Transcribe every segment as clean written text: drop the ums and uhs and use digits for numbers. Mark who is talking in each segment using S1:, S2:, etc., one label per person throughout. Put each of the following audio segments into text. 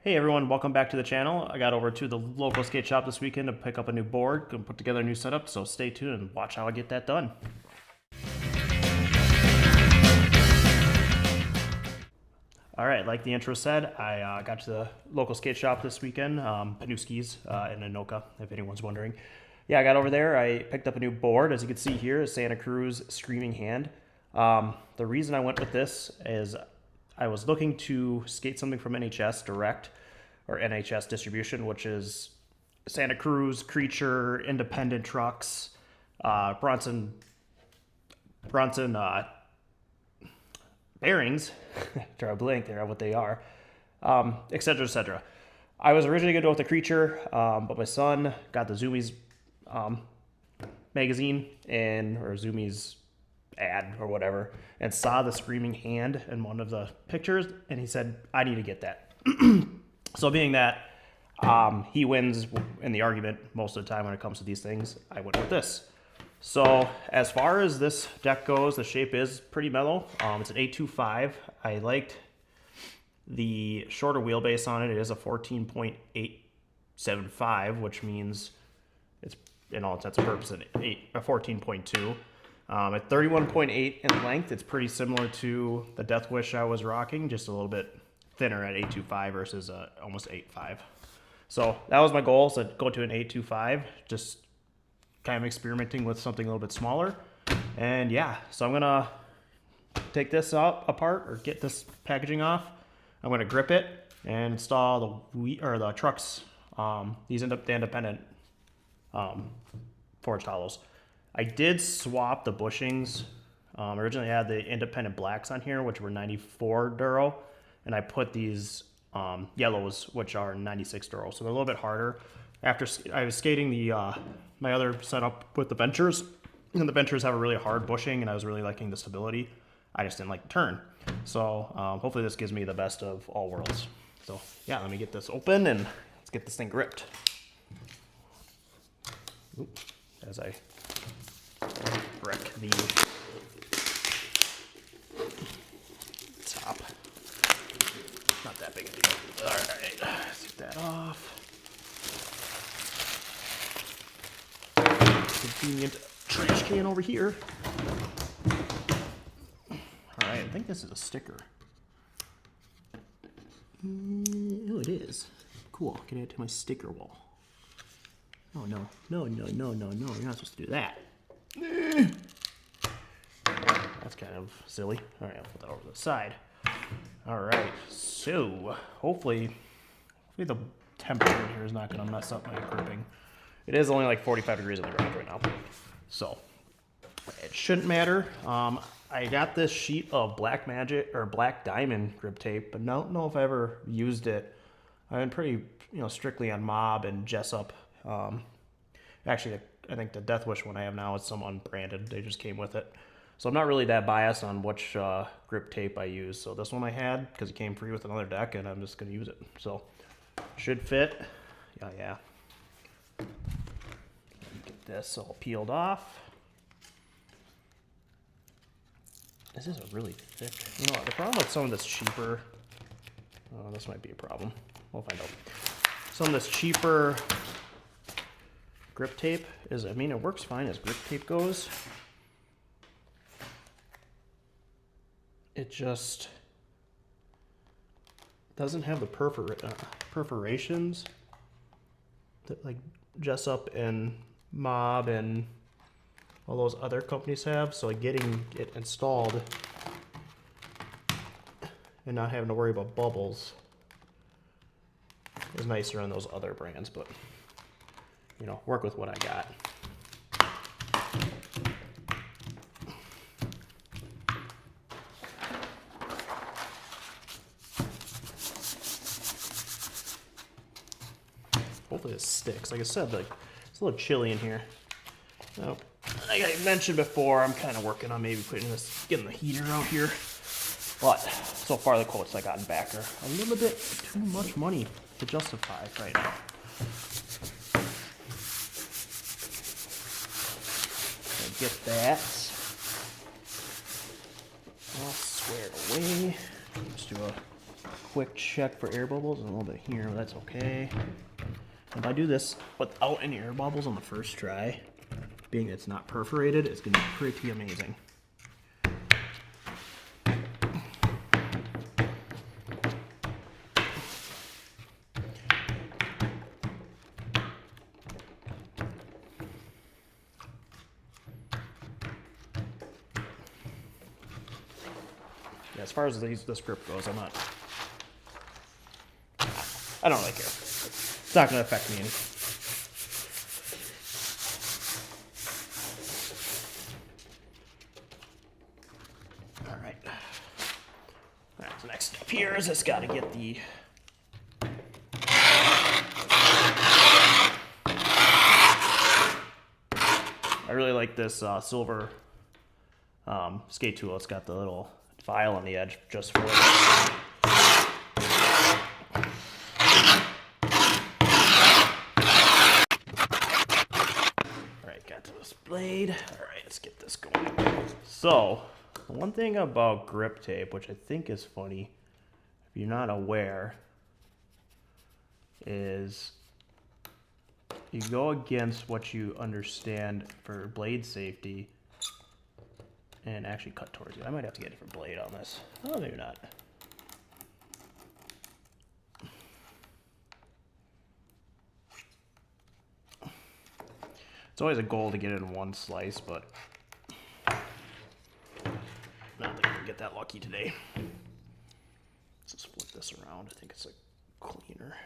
S1: Hey everyone, welcome back to the channel. I got over to the local skate shop this weekend to pick up a new board and put together a new setup, so stay tuned and watch how I get that done. Alright, like the intro said, I got to the local skate shop this weekend, Panuski's in Anoka, if anyone's wondering. Yeah, I got over there, I picked up a new board. As you can see here, a Santa Cruz Screaming Hand. The reason I went with this is I was looking to skate something from NHS Direct, or NHS Distribution, which is Santa Cruz, Creature, Independent Trucks, Bronson bearings, try to blank there on what they are, etc., etc. I was originally going to go with the Creature, but my son got the Zoomies magazine or Zoomies ad or whatever, and saw the Screaming Hand in one of the pictures, and he said, I need to get that. So being that he wins in the argument most of the time when it comes to these things, I went with this. So as far as this deck goes, the shape is pretty mellow. It's an 825. I liked the shorter wheelbase on it. It is a 14.875, which means it's, in all intents and purposes, a 14.2. At 31.8 in length, it's pretty similar to the Death Wish I was rocking, just a little bit thinner at 825 versus almost 8.5. So that was my goal, so go to an 825, just kind of experimenting with something a little bit smaller. And yeah, so I'm gonna take this apart or get this packaging off. I'm gonna grip it and install the trucks, these the independent forged hollows. I did swap the bushings. Originally I had the independent blacks on here, which were 94 Duro, and I put these yellows, which are 96 Duro, so they're a little bit harder. After I was skating my other setup with the Ventures, and the Ventures have a really hard bushing, and I was really liking the stability. I just didn't like the turn. So hopefully this gives me the best of all worlds. So yeah, let me get this open and let's get this thing gripped. Oop, as I wreck the top. Not that big a deal. All right, let's get that off. Convenient trash can over here. All right, I think this is a sticker. Oh, it is. Cool. Can I add to my sticker wall? Oh no! No! No! No! No! No! You're not supposed to do that. That's kind of silly. All right, I'll put that over to the side. All right, so hopefully the temperature here is not going to mess up my gripping. It is only like 45 degrees in the garage right now, so it shouldn't matter. I got this sheet of Black Magic or Black Diamond grip tape, but I don't know if I ever used it. I've been pretty, strictly on Mob and Jessup. Actually, I think the Death Wish one I have now is some unbranded. They just came with it. So I'm not really that biased on which grip tape I use. So this one I had because it came free with another deck, and I'm just going to use it. So should fit. Yeah. Get this all peeled off. This is a really thick. The problem with some of this cheaper. Oh, this might be a problem. We'll find out. Some of this cheaper grip tape is, it works fine as grip tape goes. It just doesn't have the perforations that like Jessup and Mob and all those other companies have. So like getting it installed and not having to worry about bubbles is nicer on those other brands, but work with what I got. Hopefully this sticks. Like I said, it's a little chilly in here. Now, like I mentioned before, I'm kind of working on maybe getting the heater out here. But so far the quotes I gotten back are a little bit too much money to justify right now. Get that all squared away. Just do a quick check for air bubbles. A little bit here, but that's okay. If I do this without any air bubbles on the first try, being it's not perforated, it's going to be pretty amazing. As far as this grip goes, I don't really care. It's not going to affect me any. All right. All right, so next step here is just got to get the I really like this silver skate tool. It's got the little file on the edge just for it. Alright, got to this blade. Alright, let's get this going. So, the one thing about grip tape, which I think is funny, if you're not aware, is you go against what you understand for blade safety and actually cut towards you. I might have to get a different blade on this. Oh, maybe not. It's always a goal to get it in one slice, but I don't think I can get that lucky today. Let's just flip this around. I think it's like cleaner.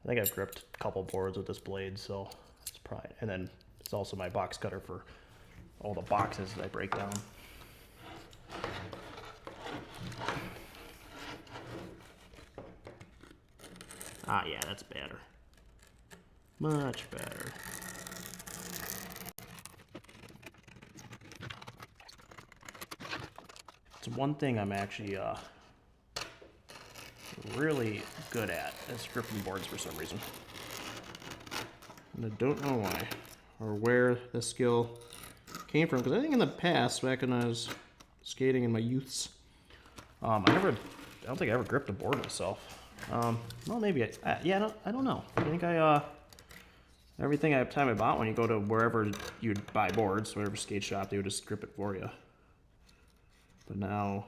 S1: I think I've gripped a couple boards with this blade, so it's probably, and then it's also my box cutter for all the boxes that I break down. Ah, yeah, that's better. Much better. It's one thing I'm actually really good at is gripping boards for some reason. And I don't know why or where the skill came from, because I think in the past, back when I was skating in my youths, I don't think I ever gripped a board myself. Well, maybe yeah, I don't know. I think everything time I bought, when you go to wherever you'd buy boards, whatever skate shop, they would just grip it for you. But now,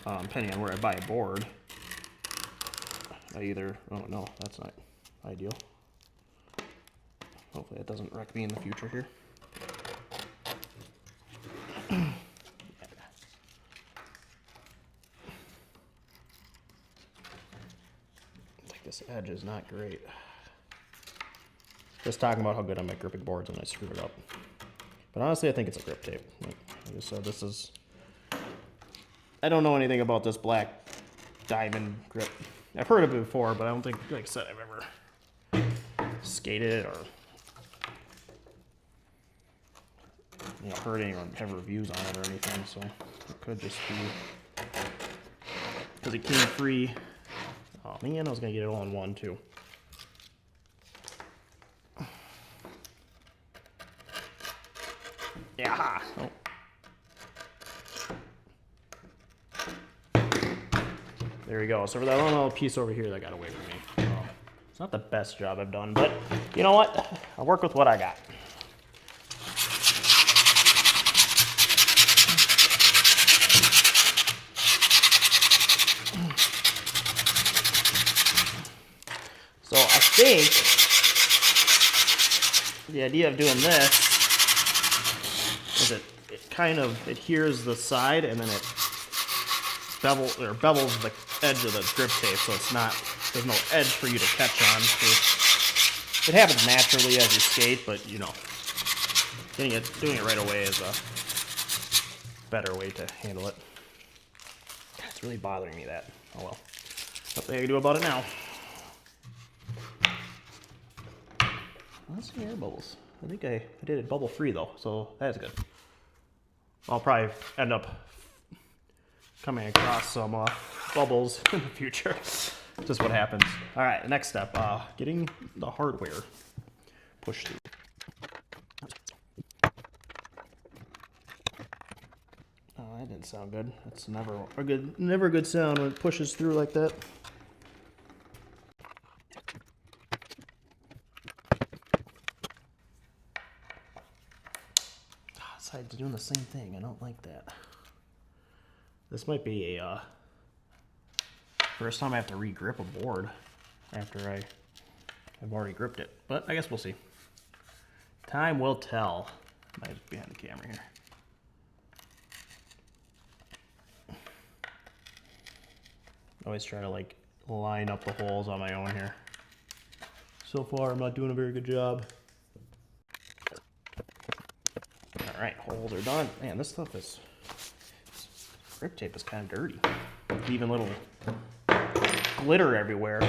S1: depending on where I buy a board, I either, oh no, that's not ideal. Hopefully it doesn't wreck me in the future here. Like this edge is not great. Just talking about how good I'm at gripping boards and I screwed it up. But honestly, I think it's a grip tape. Like I said, this is, I don't know anything about this black diamond grip. I've heard of it before, but I don't think, like I said, I've ever skated or heard any or have reviews on it or anything, so it could just be because it came free. Oh man, I was gonna get it all in one too. Yeah. Oh. There we go. So for that little piece over here that got away from me. It's not the best job I've done, but you know what? I'll work with what I got. So I think the idea of doing this is it kind of adheres the side and then it bevels the edge of the grip tape, so it's not, there's no edge for you to catch on. It happens naturally as you skate, but you know, doing it right away is a better way to handle it. God, it's really bothering me that. Oh well, nothing I can do about it now. Let's see air bubbles. I think I did it bubble free though, so that's good. I'll probably end up coming across some bubbles in the future. Just what happens. All right, next step, getting the hardware pushed through. Oh, I didn't didn't sound good. That's never a good sound when it pushes through like that. It's doing the same thing. I don't like that. This might be a first time I have to re-grip a board after I've already gripped it. But I guess we'll see. Time will tell. I'm behind the camera here. Always try to like line up the holes on my own here. So far, I'm not doing a very good job. All right, holes are done. Man, this stuff is, grip tape is kind of dirty. Even little glitter everywhere.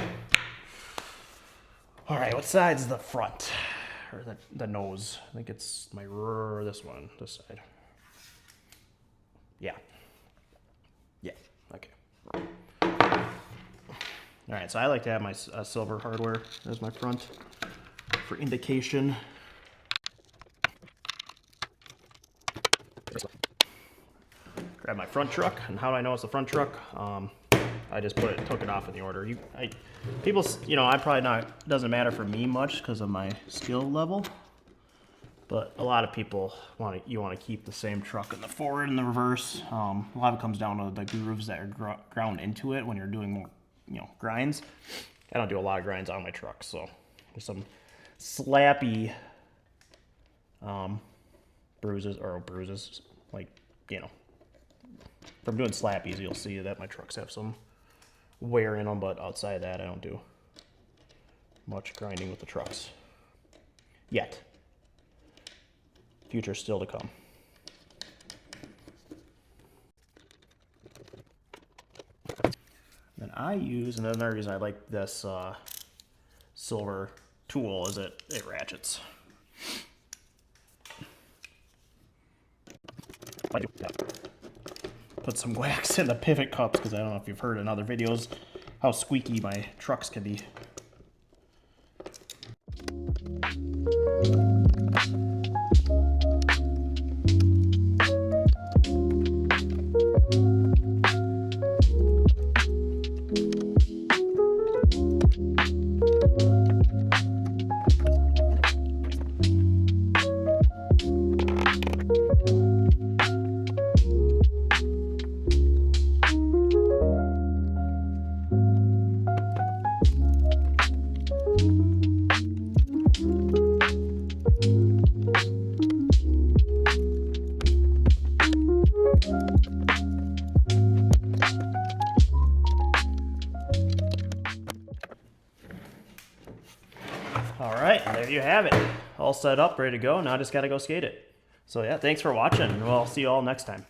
S1: All right, what side's the front? Or the nose? I think it's this one, this side. Yeah. Yeah, okay. All right, so I like to have my silver hardware as my front for indication. Grab my front truck, and how do I know it's the front truck? I just took it off in the order. People, I probably not, doesn't matter for me much because of my skill level, but a lot of people want to keep the same truck in the forward and the reverse. A lot of it comes down to the grooves that are ground into it when you're doing more, grinds. I don't do a lot of grinds on my truck, so there's some slappy bruises, like, from doing slappies, you'll see that my trucks have some wear in them, but outside of that, I don't do much grinding with the trucks. Yet. Future still to come. Then I use, and another reason I like this silver tool is it ratchets. Put some wax in the pivot cups because I don't know if you've heard in other videos how squeaky my trucks can be. All right, there you have it. All set up, ready to go. Now I just got to go skate it. So yeah, thanks for watching, and we'll see you all next time.